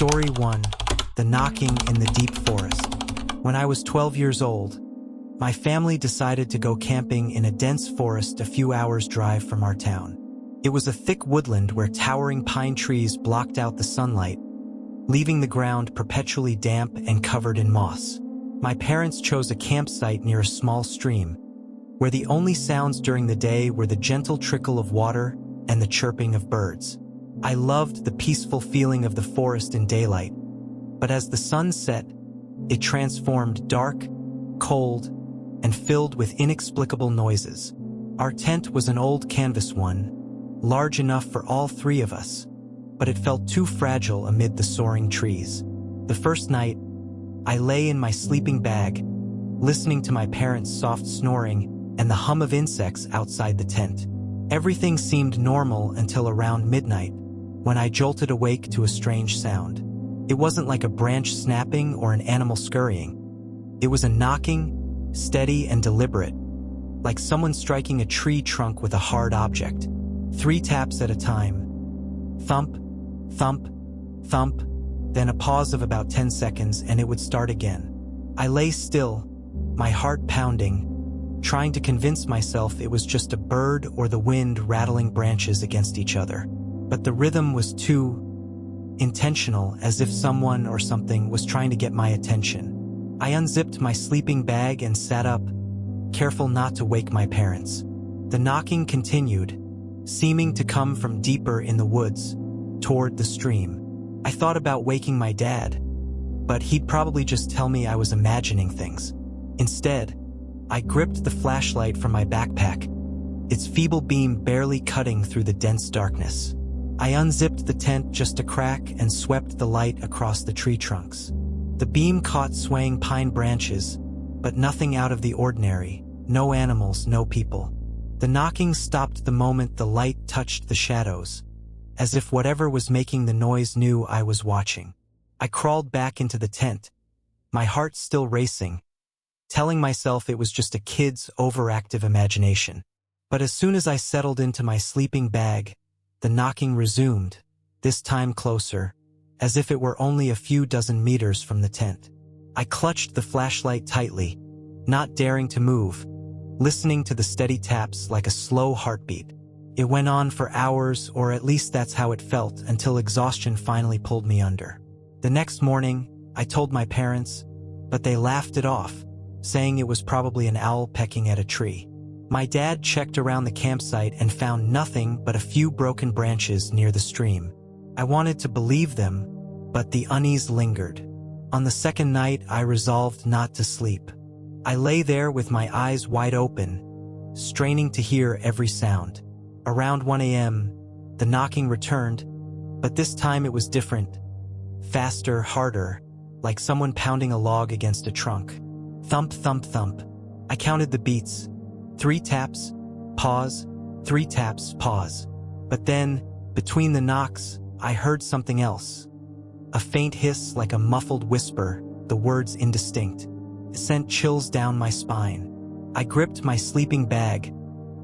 Story 1. The Knocking in the Deep Forest. When I was 12 years old, my family decided to go camping in a dense forest a few hours' drive from our town. It was a thick woodland where towering pine trees blocked out the sunlight, leaving the ground perpetually damp and covered in moss. My parents chose a campsite near a small stream, where the only sounds during the day were the gentle trickle of water and the chirping of birds. I loved the peaceful feeling of the forest in daylight, but as the sun set, it transformed dark, cold, and filled with inexplicable noises. Our tent was an old canvas one, large enough for all three of us, but it felt too fragile amid the soaring trees. The first night, I lay in my sleeping bag, listening to my parents' soft snoring and the hum of insects outside the tent. Everything seemed normal until around midnight, when I jolted awake to a strange sound. It wasn't like a branch snapping or an animal scurrying. It was a knocking, steady and deliberate, like someone striking a tree trunk with a hard object. 3 taps at a time. Thump, thump, thump, then a pause of about 10 seconds and it would start again. I lay still, my heart pounding, trying to convince myself it was just a bird or the wind rattling branches against each other. But the rhythm was too intentional, as if someone or something was trying to get my attention. I unzipped my sleeping bag and sat up, careful not to wake my parents. The knocking continued, seeming to come from deeper in the woods, toward the stream. I thought about waking my dad, but he'd probably just tell me I was imagining things. Instead, I gripped the flashlight from my backpack, its feeble beam barely cutting through the dense darkness. I unzipped the tent just a crack and swept the light across the tree trunks. The beam caught swaying pine branches, but nothing out of the ordinary, no animals, no people. The knocking stopped the moment the light touched the shadows, as if whatever was making the noise knew I was watching. I crawled back into the tent, my heart still racing, telling myself it was just a kid's overactive imagination. But as soon as I settled into my sleeping bag, the knocking resumed, this time closer, as if it were only a few dozen meters from the tent. I clutched the flashlight tightly, not daring to move, listening to the steady taps like a slow heartbeat. It went on for hours, or at least that's how it felt, until exhaustion finally pulled me under. The next morning, I told my parents, but they laughed it off, saying it was probably an owl pecking at a tree. My dad checked around the campsite and found nothing but a few broken branches near the stream. I wanted to believe them, but the unease lingered. On the second night, I resolved not to sleep. I lay there with my eyes wide open, straining to hear every sound. Around 1 a.m., the knocking returned, but this time it was different. Faster, harder, like someone pounding a log against a trunk. Thump, thump, thump. I counted the beats. 3 taps, pause, 3 taps, pause. But then, between the knocks, I heard something else. A faint hiss like a muffled whisper, the words indistinct. It sent chills down my spine. I gripped my sleeping bag,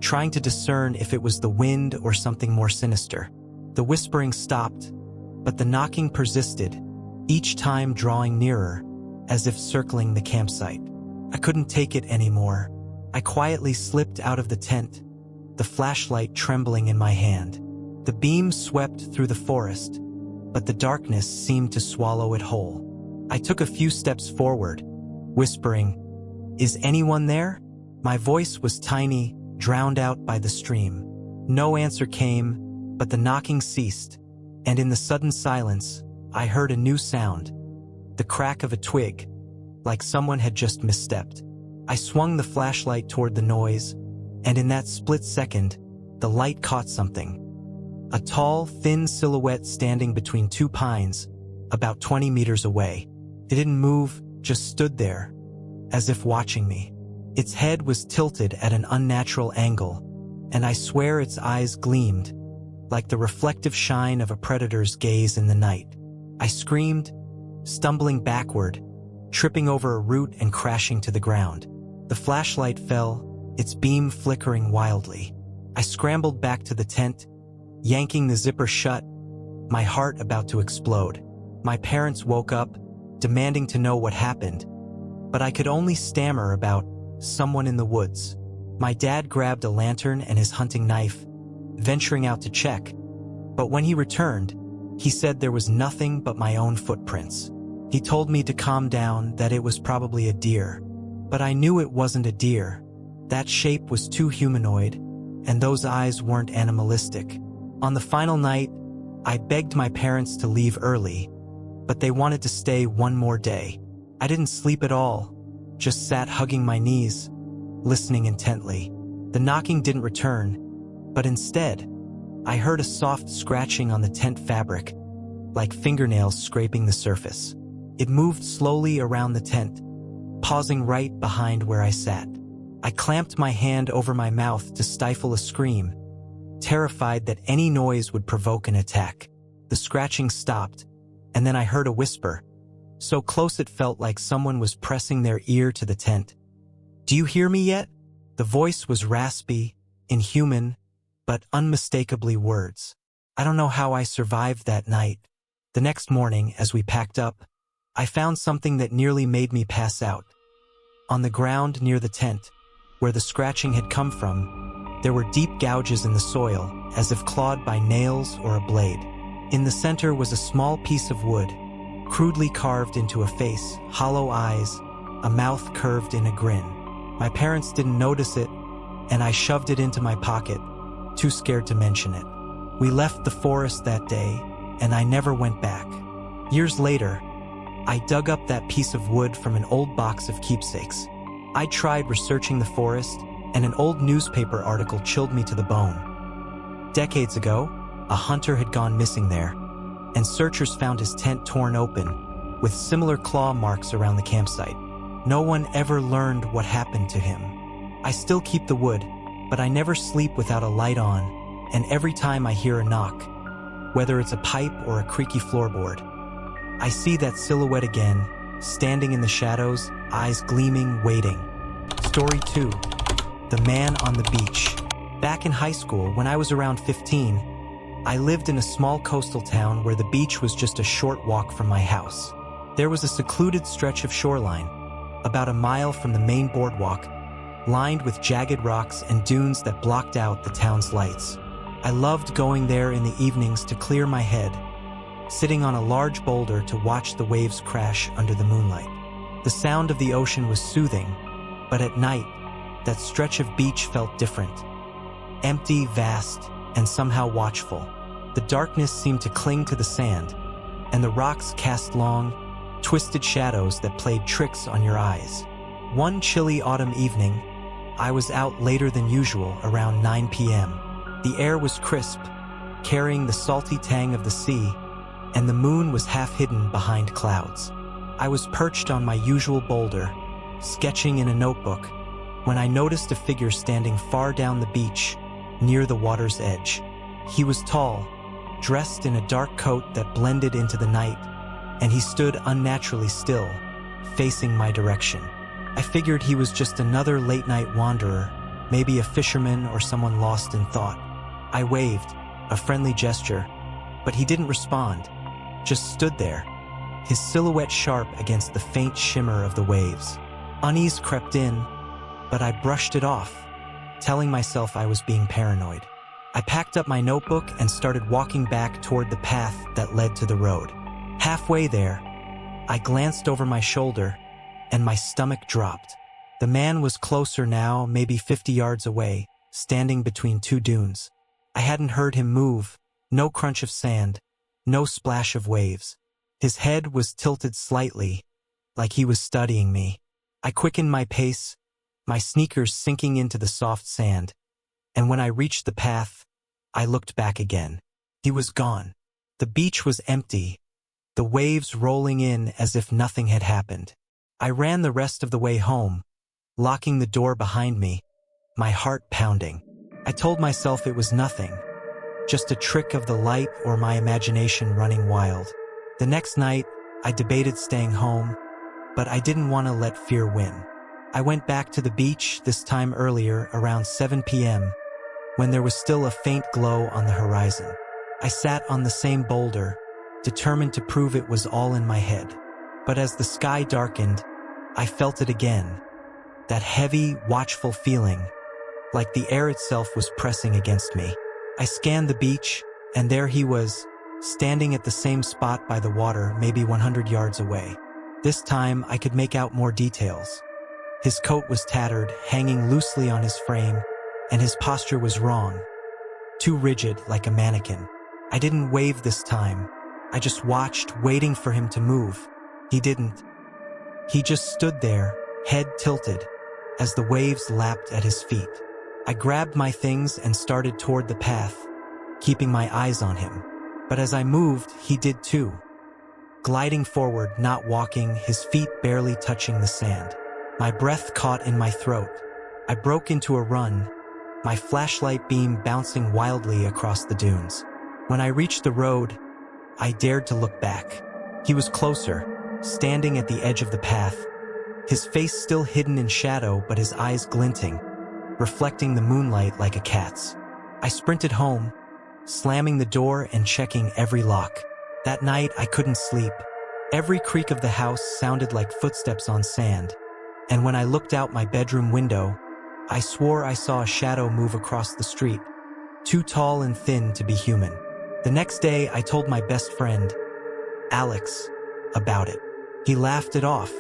trying to discern if it was the wind or something more sinister. The whispering stopped, but the knocking persisted, each time drawing nearer, as if circling the campsite. I couldn't take it anymore. I quietly slipped out of the tent, the flashlight trembling in my hand. The beam swept through the forest, but the darkness seemed to swallow it whole. I took a few steps forward, whispering, "Is anyone there?" My voice was tiny, drowned out by the stream. No answer came, but the knocking ceased, and in the sudden silence, I heard a new sound, the crack of a twig, like someone had just misstepped. I swung the flashlight toward the noise, and in that split second, the light caught something. A tall, thin silhouette standing between 2 pines, about 20 meters away. It didn't move, just stood there, as if watching me. Its head was tilted at an unnatural angle, and I swear its eyes gleamed, like the reflective shine of a predator's gaze in the night. I screamed, stumbling backward, tripping over a root and crashing to the ground. The flashlight fell, its beam flickering wildly. I scrambled back to the tent, yanking the zipper shut, my heart about to explode. My parents woke up, demanding to know what happened, but I could only stammer about someone in the woods. My dad grabbed a lantern and his hunting knife, venturing out to check, but when he returned, he said there was nothing but my own footprints. He told me to calm down, that it was probably a deer, but I knew it wasn't a deer. That shape was too humanoid, and those eyes weren't animalistic. On the final night, I begged my parents to leave early, but they wanted to stay one more day. I didn't sleep at all, just sat hugging my knees, listening intently. The knocking didn't return, but instead, I heard a soft scratching on the tent fabric, like fingernails scraping the surface. It moved slowly around the tent, pausing right behind where I sat. I clamped my hand over my mouth to stifle a scream, terrified that any noise would provoke an attack. The scratching stopped, and then I heard a whisper, so close it felt like someone was pressing their ear to the tent. "Do you hear me yet?" The voice was raspy, inhuman, but unmistakably words. I don't know how I survived that night. The next morning, as we packed up, I found something that nearly made me pass out. On the ground near the tent, where the scratching had come from, there were deep gouges in the soil, as if clawed by nails or a blade. In the center was a small piece of wood, crudely carved into a face, hollow eyes, a mouth curved in a grin. My parents didn't notice it, and I shoved it into my pocket, too scared to mention it. We left the forest that day, and I never went back. Years later, I dug up that piece of wood from an old box of keepsakes. I tried researching the forest, and an old newspaper article chilled me to the bone. Decades ago, a hunter had gone missing there, and searchers found his tent torn open, with similar claw marks around the campsite. No one ever learned what happened to him. I still keep the wood, but I never sleep without a light on, and every time I hear a knock, whether it's a pipe or a creaky floorboard, I see that silhouette again, standing in the shadows, eyes gleaming, waiting. Story 2. The Man on the Beach. Back in high school, when I was around 15, I lived in a small coastal town where the beach was just a short walk from my house. There was a secluded stretch of shoreline, about a mile from the main boardwalk, lined with jagged rocks and dunes that blocked out the town's lights. I loved going there in the evenings to clear my head, sitting on a large boulder to watch the waves crash under the moonlight. The sound of the ocean was soothing, but at night, that stretch of beach felt different. Empty, vast, and somehow watchful. The darkness seemed to cling to the sand, and the rocks cast long, twisted shadows that played tricks on your eyes. One chilly autumn evening, I was out later than usual, around 9 p.m. The air was crisp, carrying the salty tang of the sea, and the moon was half hidden behind clouds. I was perched on my usual boulder, sketching in a notebook, when I noticed a figure standing far down the beach, near the water's edge. He was tall, dressed in a dark coat that blended into the night, and he stood unnaturally still, facing my direction. I figured he was just another late-night wanderer, maybe a fisherman or someone lost in thought. I waved, a friendly gesture, but he didn't respond, just stood there, his silhouette sharp against the faint shimmer of the waves. Unease crept in, but I brushed it off, telling myself I was being paranoid. I packed up my notebook and started walking back toward the path that led to the road. Halfway there, I glanced over my shoulder, and my stomach dropped. The man was closer now, maybe 50 yards away, standing between two dunes. I hadn't heard him move, no crunch of sand, no splash of waves. His head was tilted slightly, like he was studying me. I quickened my pace, my sneakers sinking into the soft sand, and when I reached the path, I looked back again. He was gone. The beach was empty, the waves rolling in as if nothing had happened. I ran the rest of the way home, locking the door behind me, my heart pounding. I told myself it was nothing, just a trick of the light or my imagination running wild. The next night, I debated staying home, but I didn't want to let fear win. I went back to the beach, this time earlier, around 7 p.m., when there was still a faint glow on the horizon. I sat on the same boulder, determined to prove it was all in my head. But as the sky darkened, I felt it again. That heavy, watchful feeling, like the air itself was pressing against me. I scanned the beach, and there he was, standing at the same spot by the water, maybe 100 yards away. This time, I could make out more details. His coat was tattered, hanging loosely on his frame, and his posture was wrong. Too rigid, like a mannequin. I didn't wave this time. I just watched, waiting for him to move. He didn't. He just stood there, head tilted, as the waves lapped at his feet. I grabbed my things and started toward the path, keeping my eyes on him. But as I moved, he did too. Gliding forward, not walking, his feet barely touching the sand. My breath caught in my throat. I broke into a run, my flashlight beam bouncing wildly across the dunes. When I reached the road, I dared to look back. He was closer, standing at the edge of the path, his face still hidden in shadow but his eyes glinting, reflecting the moonlight like a cat's. I sprinted home, slamming the door and checking every lock. That night I couldn't sleep. Every creak of the house sounded like footsteps on sand, and when I looked out my bedroom window, I swore I saw a shadow move across the street, too tall and thin to be human. The next day I told my best friend, Alex, about it. He laughed it off,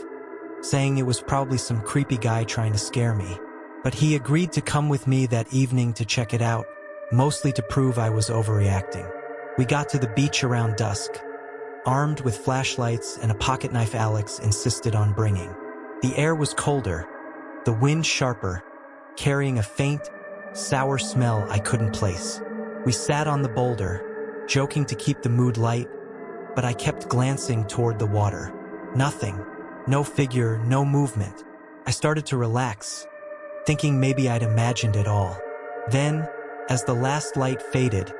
saying it was probably some creepy guy trying to scare me. But he agreed to come with me that evening to check it out, mostly to prove I was overreacting. We got to the beach around dusk, armed with flashlights and a pocket knife Alex insisted on bringing. The air was colder, the wind sharper, carrying a faint, sour smell I couldn't place. We sat on the boulder, joking to keep the mood light, but I kept glancing toward the water. Nothing. No figure, no movement. I started to relax, thinking maybe I'd imagined it all. Then, as the last light faded,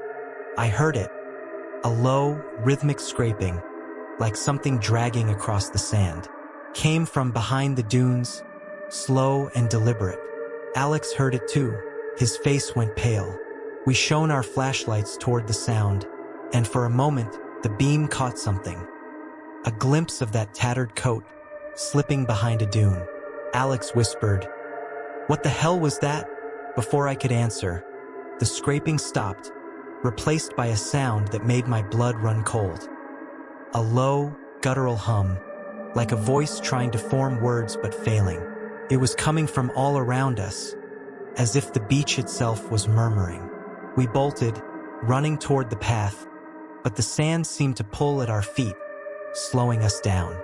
I heard it. A low, rhythmic scraping, like something dragging across the sand. Came from behind the dunes, slow and deliberate. Alex heard it too. His face went pale. We shone our flashlights toward the sound, and for a moment, the beam caught something. A glimpse of that tattered coat, slipping behind a dune. Alex whispered, "What the hell was that?" Before I could answer, the scraping stopped, replaced by a sound that made my blood run cold. A low, guttural hum, like a voice trying to form words but failing. It was coming from all around us, as if the beach itself was murmuring. We bolted, running toward the path, but the sand seemed to pull at our feet, slowing us down.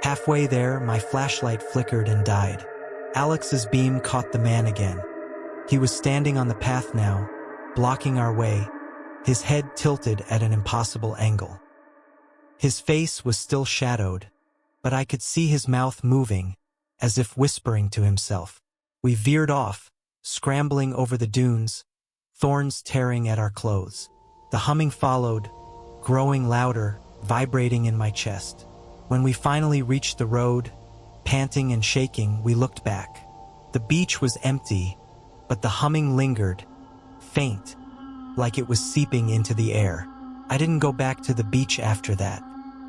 Halfway there, my flashlight flickered and died. Alex's beam caught the man again. He was standing on the path now, blocking our way, his head tilted at an impossible angle. His face was still shadowed, but I could see his mouth moving, as if whispering to himself. We veered off, scrambling over the dunes, thorns tearing at our clothes. The humming followed, growing louder, vibrating in my chest. When we finally reached the road, panting and shaking, we looked back. The beach was empty, but the humming lingered, faint, like it was seeping into the air. I didn't go back to the beach after that.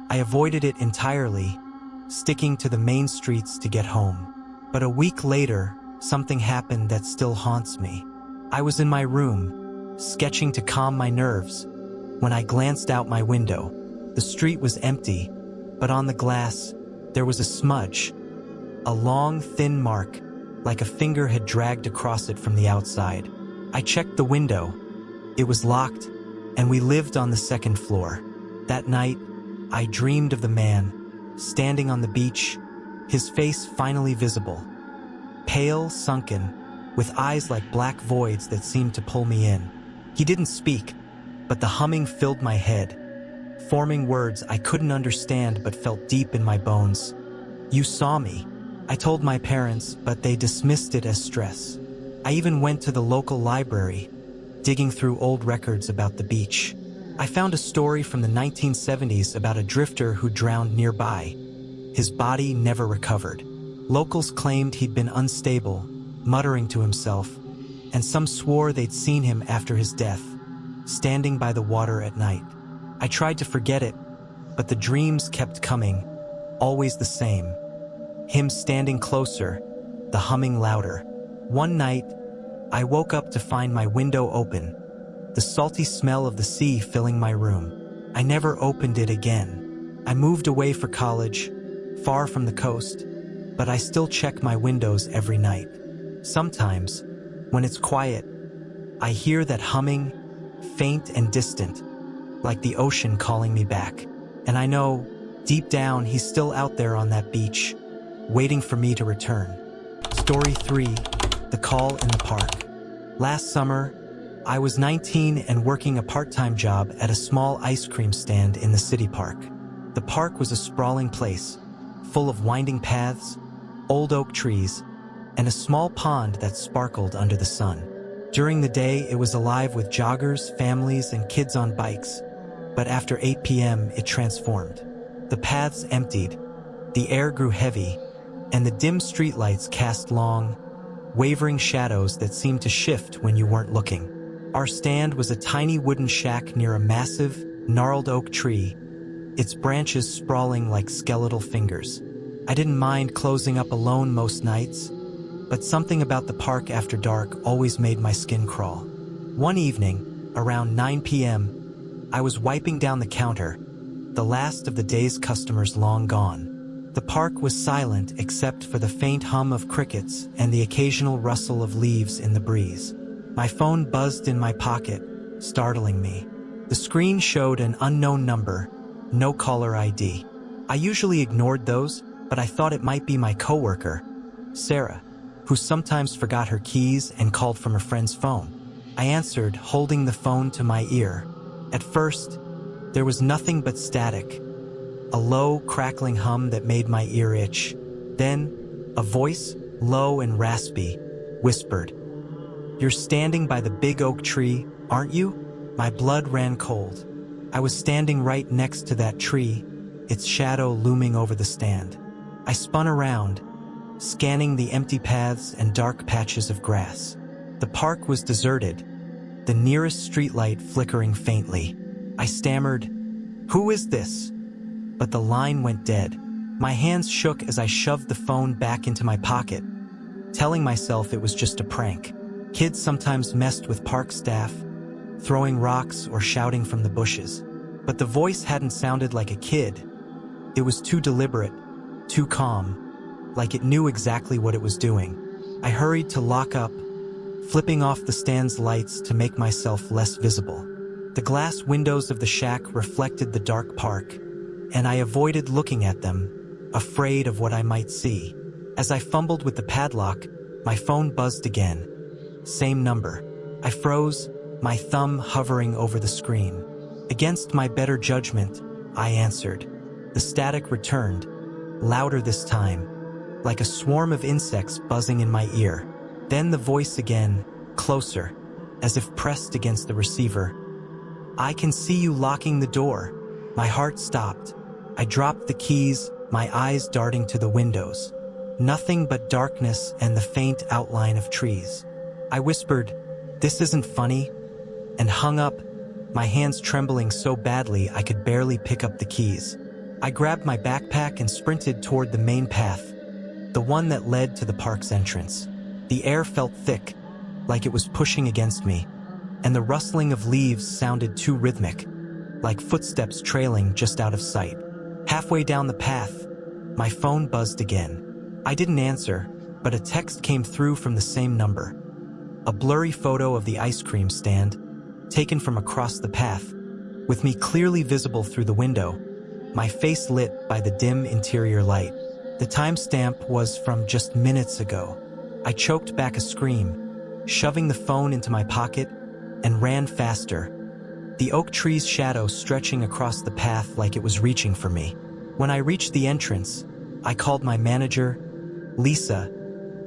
I avoided it entirely, sticking to the main streets to get home. But a week later, something happened that still haunts me. I was in my room, sketching to calm my nerves, when I glanced out my window. The street was empty, but on the glass, there was a smudge, a long, thin mark, like a finger had dragged across it from the outside. I checked the window. It was locked, and we lived on the second floor. That night, I dreamed of the man, standing on the beach, his face finally visible. Pale, sunken, with eyes like black voids that seemed to pull me in. He didn't speak, but the humming filled my head, forming words I couldn't understand but felt deep in my bones. "You saw me." I told my parents, but they dismissed it as stress. I even went to the local library, digging through old records about the beach. I found a story from the 1970s about a drifter who drowned nearby. His body never recovered. Locals claimed he'd been unstable, muttering to himself, and some swore they'd seen him after his death, standing by the water at night. I tried to forget it, But the dreams kept coming, always the same. Him standing closer, the humming louder. One night, I woke up to find my window open, the salty smell of the sea filling my room. I never opened it again. I moved away for college, far from the coast, but I still check my windows every night. Sometimes, when it's quiet, I hear that humming, faint and distant, like the ocean calling me back. And I know, deep down, he's still out there on that beach, waiting for me to return. Story 3, The Call in the Park. Last summer, I was 19 and working a part-time job at a small ice cream stand in the city park. The park was a sprawling place, full of winding paths, old oak trees, and a small pond that sparkled under the sun. During the day, it was alive with joggers, families, and kids on bikes. But after 8 p.m., it transformed. The paths emptied, the air grew heavy, and the dim streetlights cast long, wavering shadows that seemed to shift when you weren't looking. Our stand was a tiny wooden shack near a massive, gnarled oak tree, its branches sprawling like skeletal fingers. I didn't mind closing up alone most nights, but something about the park after dark always made my skin crawl. One evening, around 9 p.m., I was wiping down the counter, the last of the day's customers long gone. The park was silent except for the faint hum of crickets and the occasional rustle of leaves in the breeze. My phone buzzed in my pocket, startling me. The screen showed an unknown number, no caller ID. I usually ignored those, but I thought it might be my coworker, Sarah, who sometimes forgot her keys and called from a friend's phone. I answered, holding the phone to my ear. At first, there was nothing but static, a low, crackling hum that made my ear itch. Then, a voice, low and raspy, whispered, "You're standing by the big oak tree, aren't you?" My blood ran cold. I was standing right next to that tree, its shadow looming over the stand. I spun around, scanning the empty paths and dark patches of grass. The park was deserted, the nearest streetlight flickering faintly. I stammered, "Who is this?" But the line went dead. My hands shook as I shoved the phone back into my pocket, telling myself it was just a prank. Kids sometimes messed with park staff, throwing rocks or shouting from the bushes. But the voice hadn't sounded like a kid. It was too deliberate, too calm, like it knew exactly what it was doing. I hurried to lock up, flipping off the stand's lights to make myself less visible. The glass windows of the shack reflected the dark park, and I avoided looking at them, afraid of what I might see. As I fumbled with the padlock, my phone buzzed again. Same number. I froze, my thumb hovering over the screen. Against my better judgment, I answered. The static returned, louder this time, like a swarm of insects buzzing in my ear. Then the voice again, closer, as if pressed against the receiver. "I can see you locking the door." My heart stopped. I dropped the keys, my eyes darting to the windows. Nothing but darkness and the faint outline of trees. I whispered, "This isn't funny," and hung up, my hands trembling so badly I could barely pick up the keys. I grabbed my backpack and sprinted toward the main path, the one that led to the park's entrance. The air felt thick, like it was pushing against me, and the rustling of leaves sounded too rhythmic, like footsteps trailing just out of sight. Halfway down the path, my phone buzzed again. I didn't answer, but a text came through from the same number. A blurry photo of the ice cream stand, taken from across the path, with me clearly visible through the window, my face lit by the dim interior light. The timestamp was from just minutes ago. I choked back a scream, shoving the phone into my pocket, and ran faster, the oak tree's shadow stretching across the path like it was reaching for me. When I reached the entrance, I called my manager, Lisa,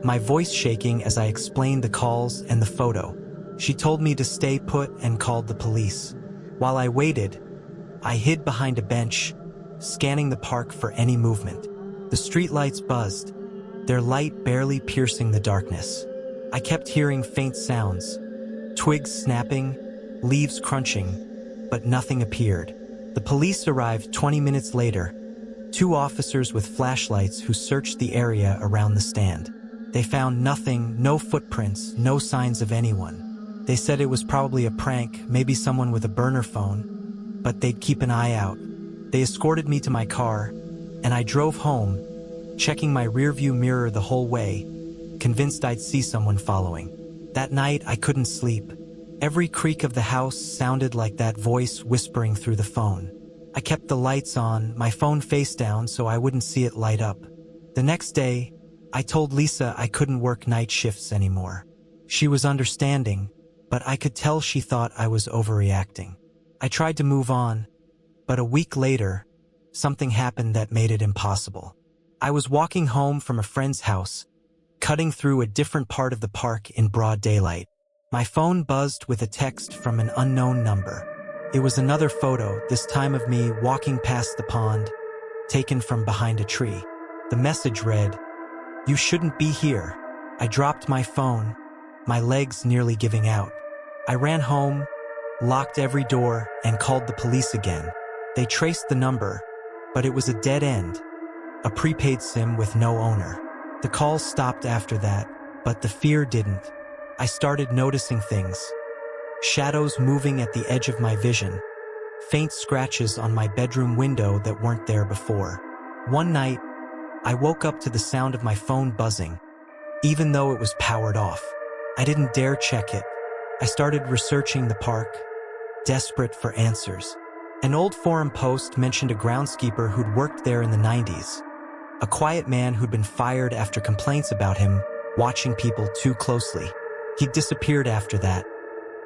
my voice shaking as I explained the calls and the photo. She told me to stay put and called the police. While I waited, I hid behind a bench, scanning the park for any movement. The streetlights buzzed, their light barely piercing the darkness. I kept hearing faint sounds, twigs snapping, leaves crunching, but nothing appeared. The police arrived 20 minutes later, two officers with flashlights who searched the area around the stand. They found nothing, no footprints, no signs of anyone. They said it was probably a prank, maybe someone with a burner phone, but they'd keep an eye out. They escorted me to my car, and I drove home, checking my rearview mirror the whole way, convinced I'd see someone following. That night, I couldn't sleep. Every creak of the house sounded like that voice whispering through the phone. I kept the lights on, my phone face down so I wouldn't see it light up. The next day, I told Lisa I couldn't work night shifts anymore. She was understanding, but I could tell she thought I was overreacting. I tried to move on, but a week later, something happened that made it impossible. I was walking home from a friend's house, cutting through a different part of the park in broad daylight. My phone buzzed with a text from an unknown number. It was another photo, this time of me walking past the pond, taken from behind a tree. The message read, "You shouldn't be here." I dropped my phone, my legs nearly giving out. I ran home, locked every door, and called the police again. They traced the number, but it was a dead end, a prepaid SIM with no owner. The calls stopped after that, but the fear didn't. I started noticing things. Shadows moving at the edge of my vision. Faint scratches on my bedroom window that weren't there before. One night, I woke up to the sound of my phone buzzing, even though it was powered off. I didn't dare check it. I started researching the park, desperate for answers. An old forum post mentioned a groundskeeper who'd worked there in the 90s. A quiet man who'd been fired after complaints about him watching people too closely. He disappeared after that,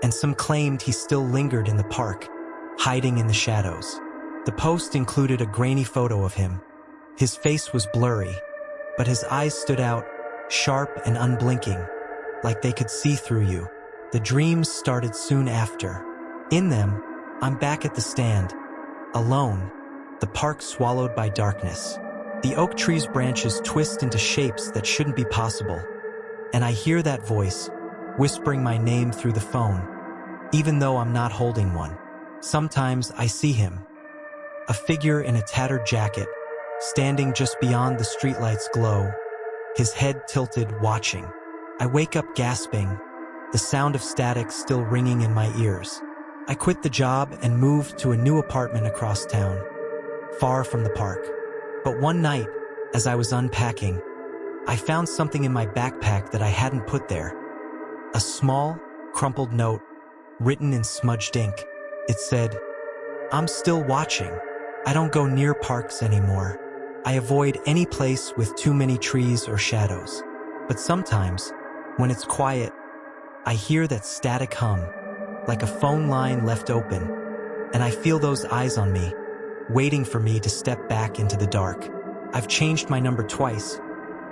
and some claimed he still lingered in the park, hiding in the shadows. The post included a grainy photo of him. His face was blurry, but his eyes stood out, sharp and unblinking, like they could see through you. The dreams started soon after. In them, I'm back at the stand, alone, the park swallowed by darkness. The oak tree's branches twist into shapes that shouldn't be possible, and I hear that voice, whispering my name through the phone, even though I'm not holding one. Sometimes I see him, a figure in a tattered jacket, standing just beyond the streetlight's glow, his head tilted, watching. I wake up gasping, the sound of static still ringing in my ears. I quit the job and moved to a new apartment across town, far from the park. But one night, as I was unpacking, I found something in my backpack that I hadn't put there. A small, crumpled note, written in smudged ink. It said, "I'm still watching. I don't go near parks anymore. I avoid any place with too many trees or shadows. But sometimes, when it's quiet, I hear that static hum, like a phone line left open, and I feel those eyes on me, waiting for me to step back into the dark. I've changed my number twice,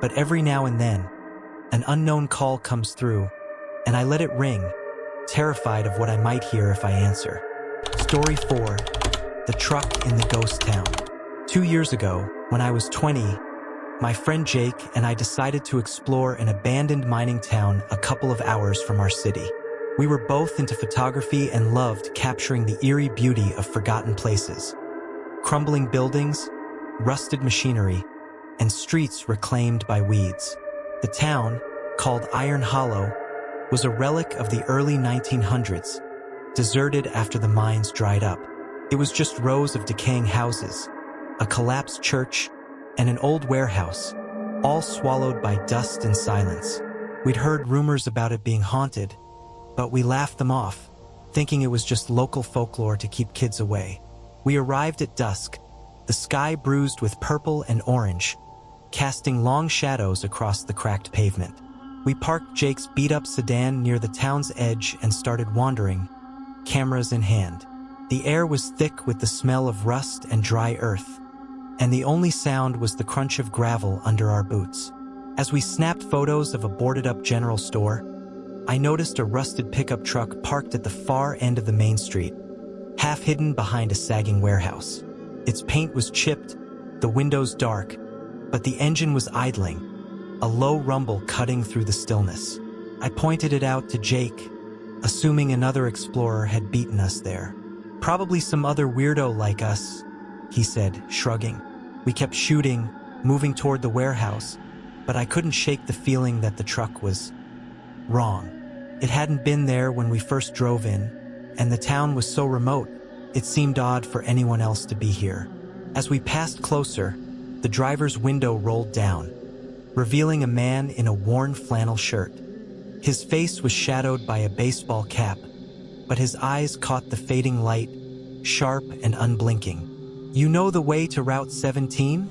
but every now and then, an unknown call comes through, and I let it ring, terrified of what I might hear if I answer." Story 4. The Truck in the Ghost Town. 2 years ago, when I was 20, my friend Jake and I decided to explore an abandoned mining town a couple of hours from our city. We were both into photography and loved capturing the eerie beauty of forgotten places. Crumbling buildings, rusted machinery, and streets reclaimed by weeds. The town, called Iron Hollow, was a relic of the early 1900s, deserted after the mines dried up. It was just rows of decaying houses, a collapsed church, and an old warehouse, all swallowed by dust and silence. We'd heard rumors about it being haunted, but we laughed them off, thinking it was just local folklore to keep kids away. We arrived at dusk, the sky bruised with purple and orange, casting long shadows across the cracked pavement. We parked Jake's beat-up sedan near the town's edge and started wandering, cameras in hand. The air was thick with the smell of rust and dry earth, and the only sound was the crunch of gravel under our boots. As we snapped photos of a boarded-up general store, I noticed a rusted pickup truck parked at the far end of the main street, half hidden behind a sagging warehouse. Its paint was chipped, the windows dark, but the engine was idling, a low rumble cutting through the stillness. I pointed it out to Jake, assuming another explorer had beaten us there. Probably some other weirdo like us, he said, shrugging. We kept shooting, moving toward the warehouse, but I couldn't shake the feeling that the truck was wrong. It hadn't been there when we first drove in, and the town was so remote, it seemed odd for anyone else to be here. As we passed closer, the driver's window rolled down, revealing a man in a worn flannel shirt. His face was shadowed by a baseball cap, but his eyes caught the fading light, sharp and unblinking. "You know the way to Route 17?"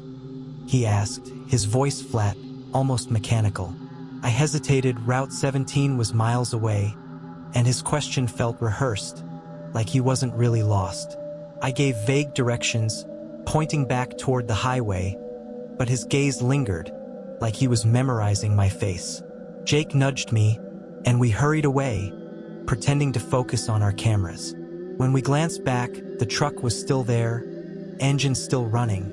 he asked, his voice flat, almost mechanical. I hesitated. Route 17 was miles away, and his question felt rehearsed, like he wasn't really lost. I gave vague directions, pointing back toward the highway, but his gaze lingered, like he was memorizing my face. Jake nudged me, and we hurried away, pretending to focus on our cameras. When we glanced back, the truck was still there, engine still running,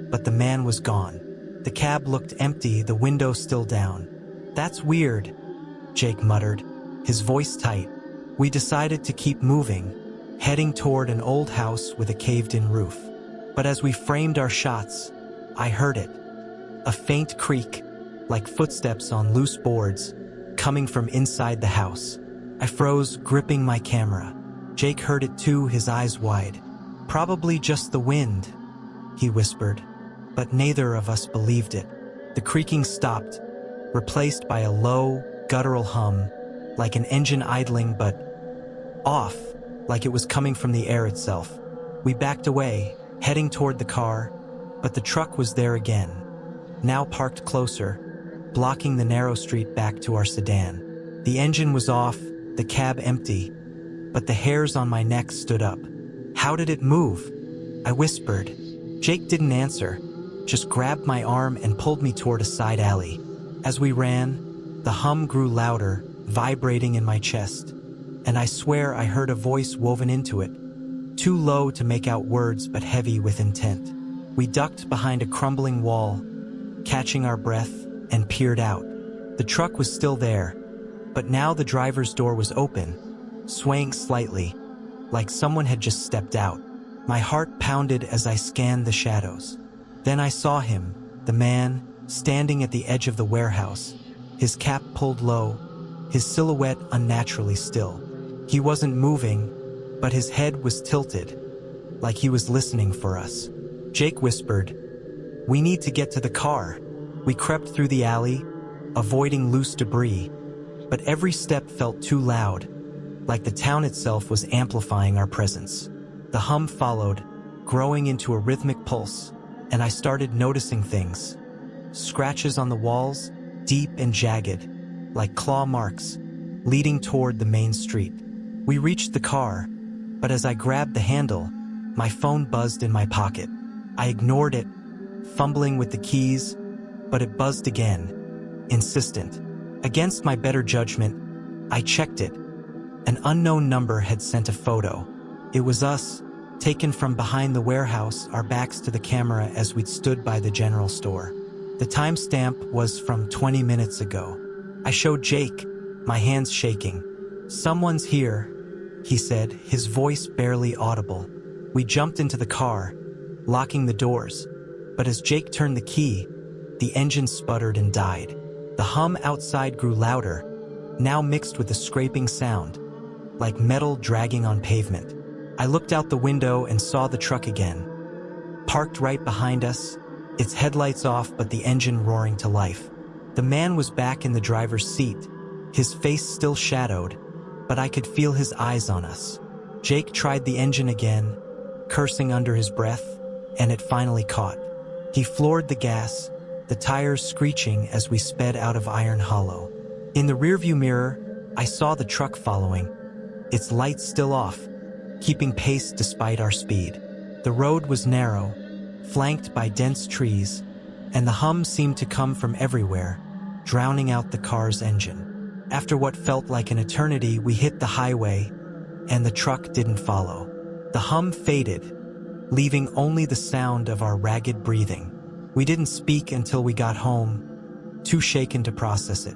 but the man was gone. The cab looked empty, the window still down. "That's weird," Jake muttered, his voice tight. We decided to keep moving, heading toward an old house with a caved-in roof. But as we framed our shots, I heard it. A faint creak, like footsteps on loose boards, coming from inside the house. I froze, gripping my camera. Jake heard it too, his eyes wide. "Probably just the wind," he whispered, but neither of us believed it. The creaking stopped, replaced by a low, guttural hum, like an engine idling but off, like it was coming from the air itself. We backed away, heading toward the car, but the truck was there again, now parked closer, blocking the narrow street back to our sedan. The engine was off, the cab empty, but the hairs on my neck stood up. "How did it move?" I whispered. Jake didn't answer, just grabbed my arm and pulled me toward a side alley. As we ran, the hum grew louder, vibrating in my chest, and I swear I heard a voice woven into it, too low to make out words but heavy with intent. We ducked behind a crumbling wall, catching our breath, and peered out. The truck was still there, but now the driver's door was open, swaying slightly, like someone had just stepped out. My heart pounded as I scanned the shadows. Then I saw him, the man, standing at the edge of the warehouse, his cap pulled low, his silhouette unnaturally still. He wasn't moving, but his head was tilted, like he was listening for us. Jake whispered, "We need to get to the car." We crept through the alley, avoiding loose debris, but every step felt too loud, like the town itself was amplifying our presence. The hum followed, growing into a rhythmic pulse, and I started noticing things. Scratches on the walls, deep and jagged, like claw marks, leading toward the main street. We reached the car, but as I grabbed the handle, my phone buzzed in my pocket. I ignored it, fumbling with the keys, but it buzzed again, insistent. Against my better judgment, I checked it. An unknown number had sent a photo. It was us, taken from behind the warehouse, our backs to the camera as we'd stood by the general store. The timestamp was from 20 minutes ago. I showed Jake, my hands shaking. "Someone's here," he said, his voice barely audible. We jumped into the car, locking the doors, but as Jake turned the key, the engine sputtered and died. The hum outside grew louder, now mixed with a scraping sound, like metal dragging on pavement. I looked out the window and saw the truck again, parked right behind us, its headlights off but the engine roaring to life. The man was back in the driver's seat, his face still shadowed, but I could feel his eyes on us. Jake tried the engine again, cursing under his breath, and it finally caught. He floored the gas, the tires screeching as we sped out of Iron Hollow. In the rearview mirror, I saw the truck following, its lights still off, keeping pace despite our speed. The road was narrow, flanked by dense trees, and the hum seemed to come from everywhere, drowning out the car's engine. After what felt like an eternity, we hit the highway, and the truck didn't follow. The hum faded, leaving only the sound of our ragged breathing. We didn't speak until we got home, too shaken to process it.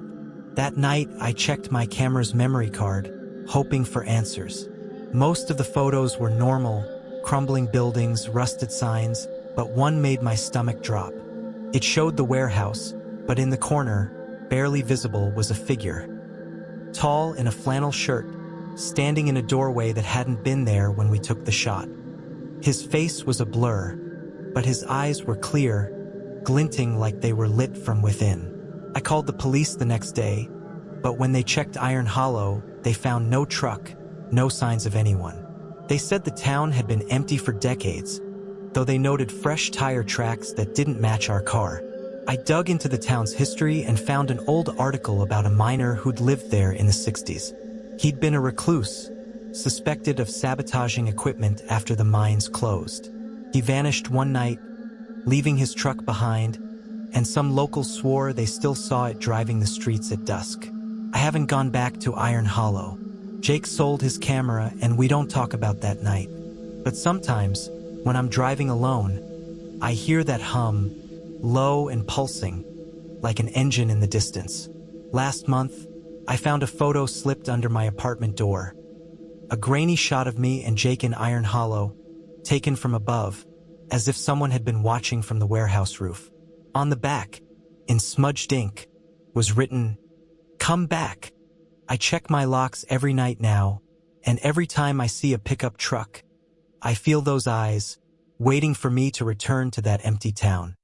That night, I checked my camera's memory card, hoping for answers. Most of the photos were normal, crumbling buildings, rusted signs, but one made my stomach drop. It showed the warehouse, but in the corner, barely visible, was a figure. Tall in a flannel shirt, standing in a doorway that hadn't been there when we took the shot. His face was a blur, but his eyes were clear, glinting like they were lit from within. I called the police the next day, but when they checked Iron Hollow, they found no truck, no signs of anyone. They said the town had been empty for decades, though they noted fresh tire tracks that didn't match our car. I dug into the town's history and found an old article about a miner who'd lived there in the 60s. He'd been a recluse, suspected of sabotaging equipment after the mines closed. He vanished one night, leaving his truck behind, and some locals swore they still saw it driving the streets at dusk. I haven't gone back to Iron Hollow. Jake sold his camera and we don't talk about that night. But sometimes, when I'm driving alone, I hear that hum, low and pulsing, like an engine in the distance. Last month, I found a photo slipped under my apartment door. A grainy shot of me and Jake in Iron Hollow, taken from above, as if someone had been watching from the warehouse roof. On the back, in smudged ink, was written, "Come back." I check my locks every night now, and every time I see a pickup truck, I feel those eyes, waiting for me to return to that empty town.